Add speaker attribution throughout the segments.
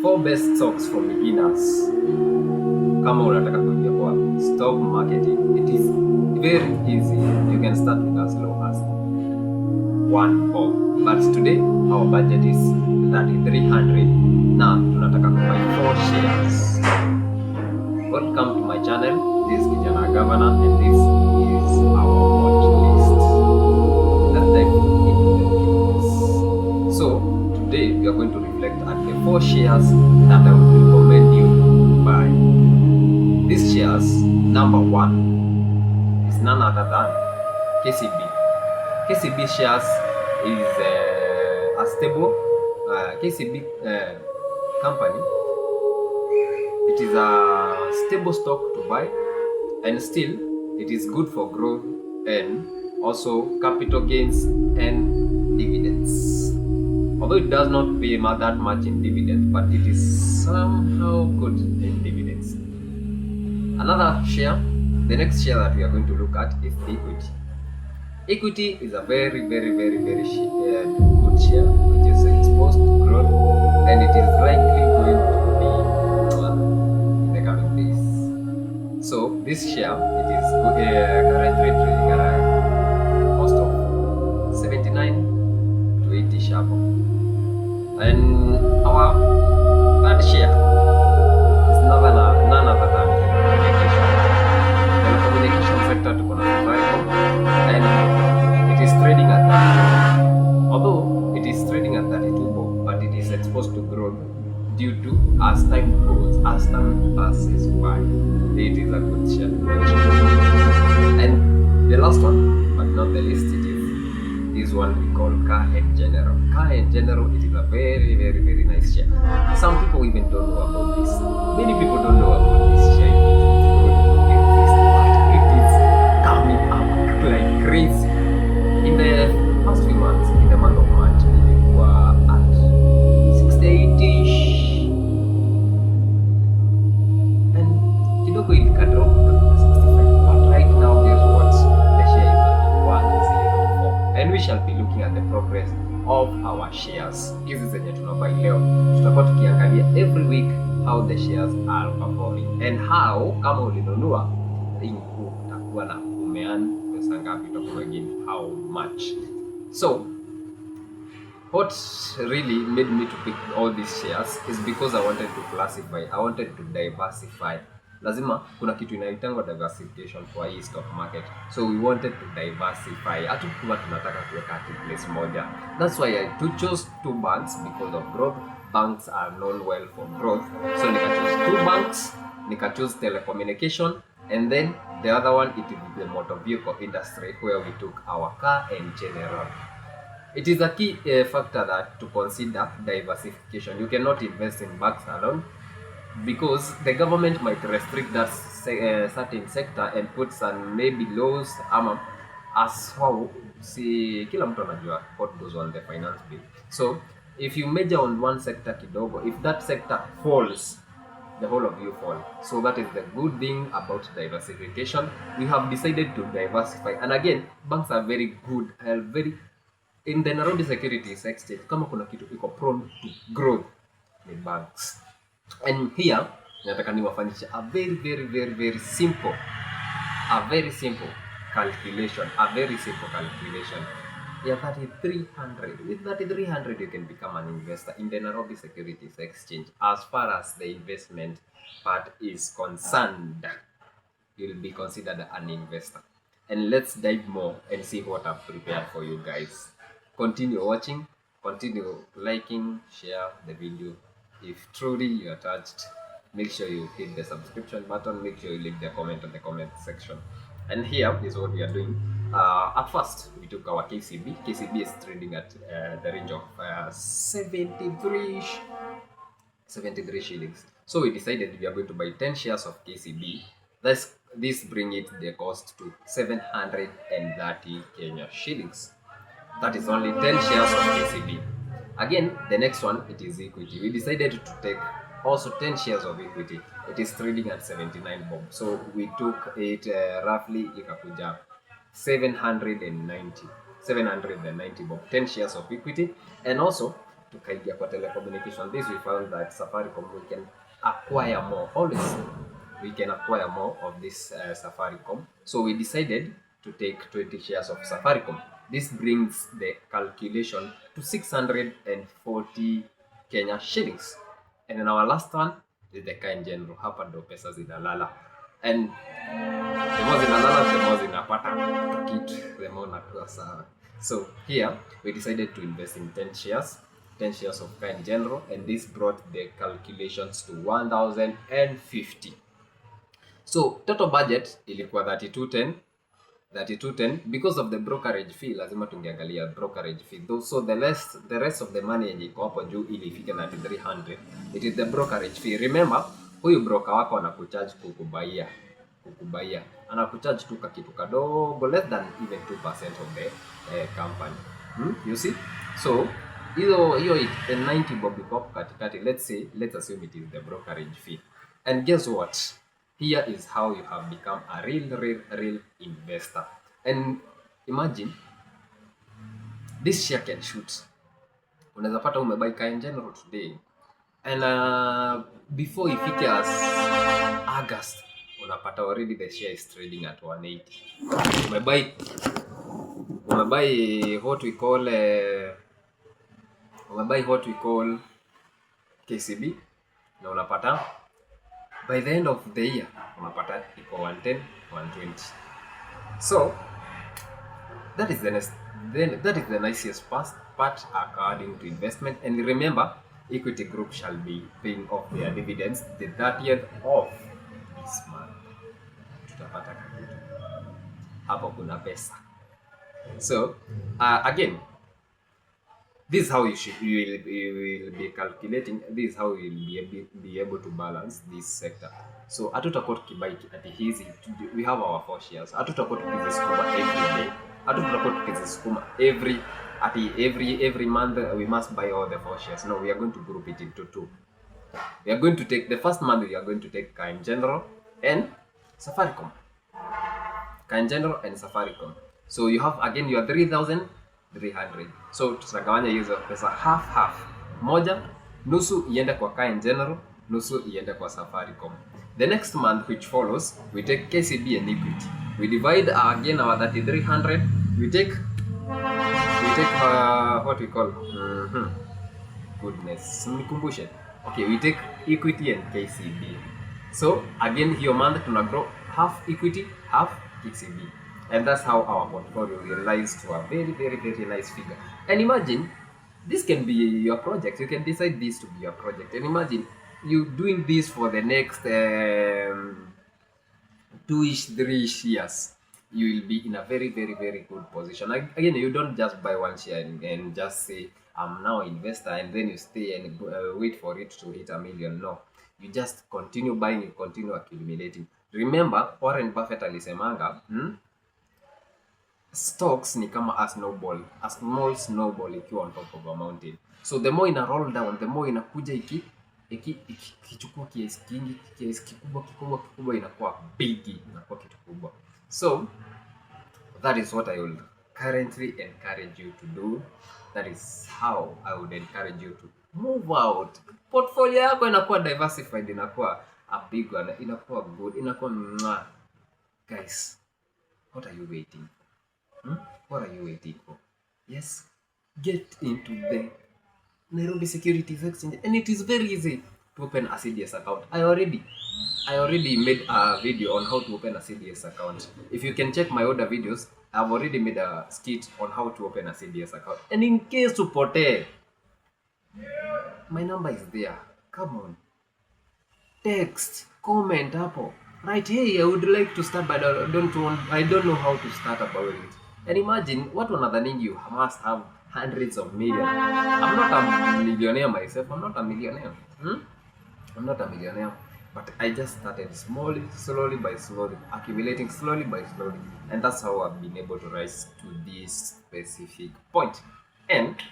Speaker 1: Four best stocks for beginners. Kama unataka kuingia kwa stock marketing, it is very easy. You can start with as low as one bob. But today our budget is 3,300. Na tunataka kubuy 4 shares. Welcome to my channel. This is Kijana Governor and this is our watch list. Let's dive into the videos. So today we are going to reflect at the 4 shares that I would recommend you to buy. These shares, number 1 is none other than KCB. KCB shares is a stable KCB company. It is a stable stock to buy, and still it is good for growth and also capital gains and dividends. Although it does not pay that much in dividends, but it is somehow good in dividends. Another share, the next share that we are going to look at is Equity. Equity is a very good share, which is exposed to growth, and it is likely going to be in the coming days. So this share, it is currently trading at a cost of 79 to 80 sharp. And our third share is none other than telecommunication sector to Safaricom, and it is trading at 32. Although it is trading at 32 bob, but it is exposed to growth due to as time passes by. It is a good share to watch. And the last one, but not the least, it is this one we call Car and General. Car and General, it is a very nice share. Some people even don't know about this. Many people don't know about this share. It is coming up like crazy. In the past few months, in the month of March, we were at 68ish, and kidogo ilikadrop to 65. But right now, guess what? The share is at 104, and we shall be looking at the progress of our shares. Hizi zenye tunabuy leo, tutakuwa tukiangalia every week how the shares are performing and how, kama ulinunua utakuwa na umean pesa ngapi, utakuwa again how much. So what really made me to pick all these shares is because I wanted to classify, I wanted to diversify. Lazima kuna kitu inaitangwa diversification kwa hii stock market. So we wanted to diversify. Hatukuwa tunataka kuweka at place moja. That's why I chose 2 banks because of growth. Banks are known well for growth. So nika choose 2 banks, nika choose telecommunication, and then the other one, it is the motor vehicle industry, where we took our Car and General. It is a key factor that to consider diversification. You cannot invest in banks alone, because the government might restrict that certain sector and put some maybe laws as how kila mtu anajua what goes on the finance bill. So if you major on one sector kidogo, if that sector falls, the whole of you fall. So that is the good thing about diversification. We have decided to diversify, and again, banks are very good, in the Nairobi Securities Exchange. Kama kuna kitu iko prone to growth ni banks. And here nataka niwafanyishe a very simple calculation, Yeah, 3,300. With 3,300, you can become an investor in the Nairobi Securities Exchange. As far as the investment part is concerned, you'll be considered an investor. And let's dive more and see what I've prepared for you guys. Continue watching, continue liking, share the video. If truly you are touched, make sure you hit the subscription button, make sure you leave the comment on the comment section. And here is what we are doing. At first, we took our KCB. KCB is trading at the range of 73 shillings. So we decided we are going to buy 10 shares of KCB. This bring it the cost to 730 Kenya shillings. That is only 10 shares of KCB. Again, the next one, it is Equity. We decided to take also 10 shares of Equity. It is trading at 79 bob. So we took it roughly ikakuja 790 bob, 10 shares of Equity. And also tukaingia kwa telecommunication. This we found that Safaricom, we can acquire more. Always we can acquire more of this Safaricom. So we decided to take 20 shares of Safaricom. This brings the calculation to 640 Kenya shillings. And then our last one is the KenGenero. Hapa ndo pesa zinalala. And the more zinalala, the more zinapata kit, the more nakuwa sawa. So here we decided to invest in 10 shares of KenGenero, and this brought the calculations to 1,050. So total budget ilikuwa 3210 because of the brokerage fee. Lazima tungeangalia brokerage fee though, so the rest of the money yenye iko hapo juu ili ifike 300, it is the brokerage fee. Remember, huyu broker wako anakucharge kukubaia, anakucharge tu kitu kadogo, less than even 2% of the company. You see, so hiyo 90 bob iko katikati. Let's assume it is the brokerage fee. And guess what? Here is how you have become a real investor. And imagine this share can shoot. Unaweza pata umebuy KenGenero today, and before ifike as August, unapata already the share is trading at 180. Umebuy what we call KCB, na unapata by the end of the year unapata iko 110, 120. So that is the nicest part according to investment. And remember, Equity Group shall be paying off their dividends the 30th of this month. Tutapata kitu hapo, kuna pesa. So again, this is how you will be calculating. This is how you will be able to balance this sector. So hatutakuwa tukibuy ati hizi, we have our 4 shares. Hatutakuwa tukizisukuma every day. Hatutakuwa tukizisukuma every month we must buy all the 4 shares. No, we are going to group it into 2. We are going to take the first month, we are going to take KenGenero and Safaricom. KenGenero and Safaricom. So you have again your 3,300. So tutagawanya hizo pesa half. Moja nusu iende kwa KenGenero, nusu iende kwa Safaricom. The next month which follows, we take KCB and Equity. We divide again our 3,300. We take what we call goodness, nikumbushe. Okay, we take Equity and KCB. So again hiyo month tuna grow half Equity, half KCB. And that's how our portfolio will rise to a very nice figure. And imagine, this can be your project. You can decide this to be your project. And imagine you doing this for the next 2-ish, 3-ish years. You will be in a very good position. Again, you don't just buy one share and just say, I'm now an investor, and then you stay and wait for it to hit $1 million. No, you just continue buying, you continue accumulating. Remember, Warren Buffett alisemanga, stocks ni kama a small snowball ikiwa on top of a mountain. So the more ina roll down, the more inakuja ikichukua kiasi kingi, kiasi kikubwa inakuwa big, inakuwa kitu kubwa. So that is what I will currently encourage you to do. That is how I would encourage you to move out. Portfolio yako inakuwa diversified, inakuwa a big one, inakuwa good, inakuwa mwah. Guys, what are you waiting for? What are you waiting for? Yes, get into the Nairobi Securities Exchange, and it is very easy to open a CDS account. I already made a video on how to open a CDS account. If you can check my other videos, I've already made a skit on how to open a CDS account. And in case to potee, my number is there. Come on, text, comment hapo. Right, hey, I would like to start, but I don't know how to start about it. And imagine, what wanadhani you must have hundreds of millions. I'm not a millionaire myself. I'm not a millionaire. I'm not a millionaire. But I just started slowly by slowly, accumulating slowly by slowly. And that's how I've been able to rise to this specific point. And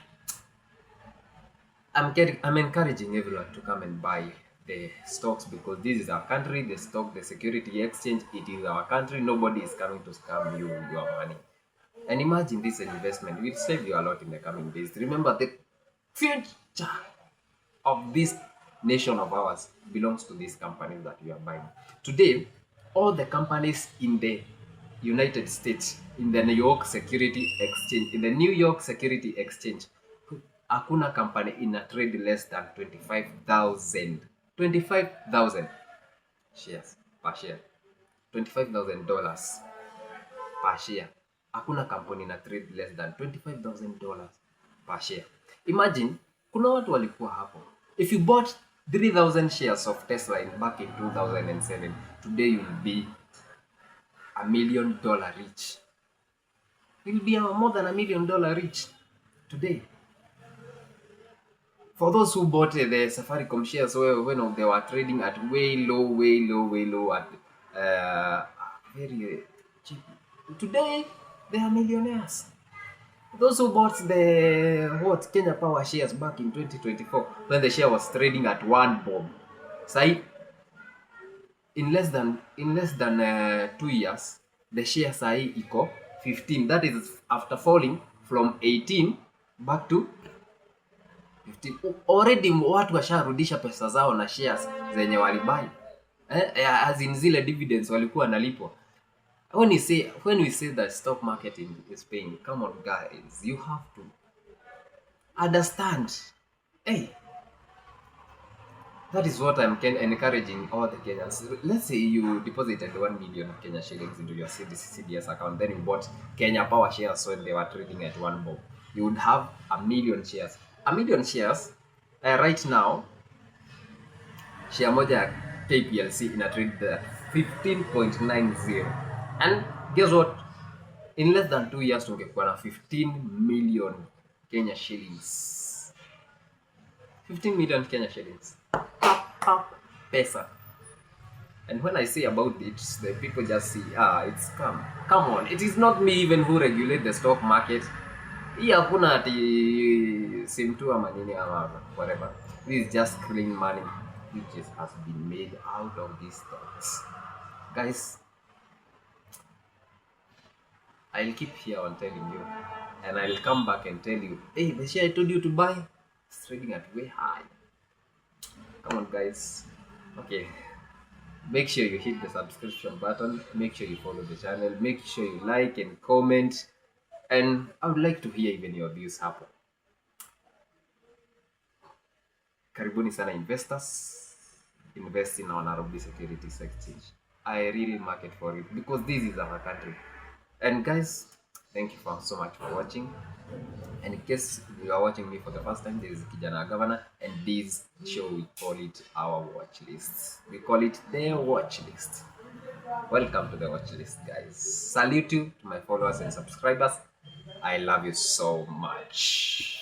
Speaker 1: I'm encouraging everyone to come and buy the stocks, because this is our country. The security exchange, it is our country. Nobody is coming to scam you your money. And imagine this investment will save you a lot in the coming days. Remember, the of this nation of ours belongs to these companies that we are buying. Today, all the companies in the United States, in the New York Security Exchange, hakuna company in a trade less than 25,000. 25,000 shares per share. $25,000 per share. Hakuna company in a trade less than $25,000 per share. Imagine, kuna watu walikuwa hapo. If you bought 3,000 shares of Tesla back in 2007, today you'll be $1 million rich. You'll be more than $1 million rich today. For those who bought the Safaricom shares when they were trading at way low at very cheap, today they are millionaires. Those who bought the Kenya Power shares back in 2024 when the share was trading at 1 bob, say in less than 2 years the share sai iko 15. That is after falling from 18 back to 15. Already watu washarudisha pesa zao na shares zenye walibai, as in zile dividends walikuwa nalipwa. When we say that stock marketing is paying, come on guys, you have to understand. Hey, that is what I'm encouraging all the Kenyans. Let's say you deposited 1 million Kenya shillings into your CDS account, then you bought Kenya Power shares when they were trading at 1 bob. You would have 1 million shares. 1 million shares right now, share moja KPLC in a trade at 15.90. And guess what? In less than 2 years, tungekuwa na 15 million Kenya shillings. 15 million Kenya shillings. Pesa. And when I say about it, the people just see, it's scam. Come on, it is not me even who regulate the stock market. Hii hakuna ati simtu ama nini ama whatever. This is just clean money which has been made out of these stocks. Guys, I'll keep here on telling you, and I'll come back and tell you, hey, the share I told you to buy is trading at way high. Come on guys. Okay, make sure you hit the subscription button, make sure you follow the channel, make sure you like and comment, and I would like to hear even your views hapo. Karibuni sana investors, invest in our Nairobi Securities Exchange. I really market for it because this is our country. And guys, thank you so much for watching. And in case you are watching me for the first time, this is Kijana Governor, and this show we call it our watch list. We call it the watch list. Welcome to the watch list, guys. Salute you to my followers and subscribers. I love you so much.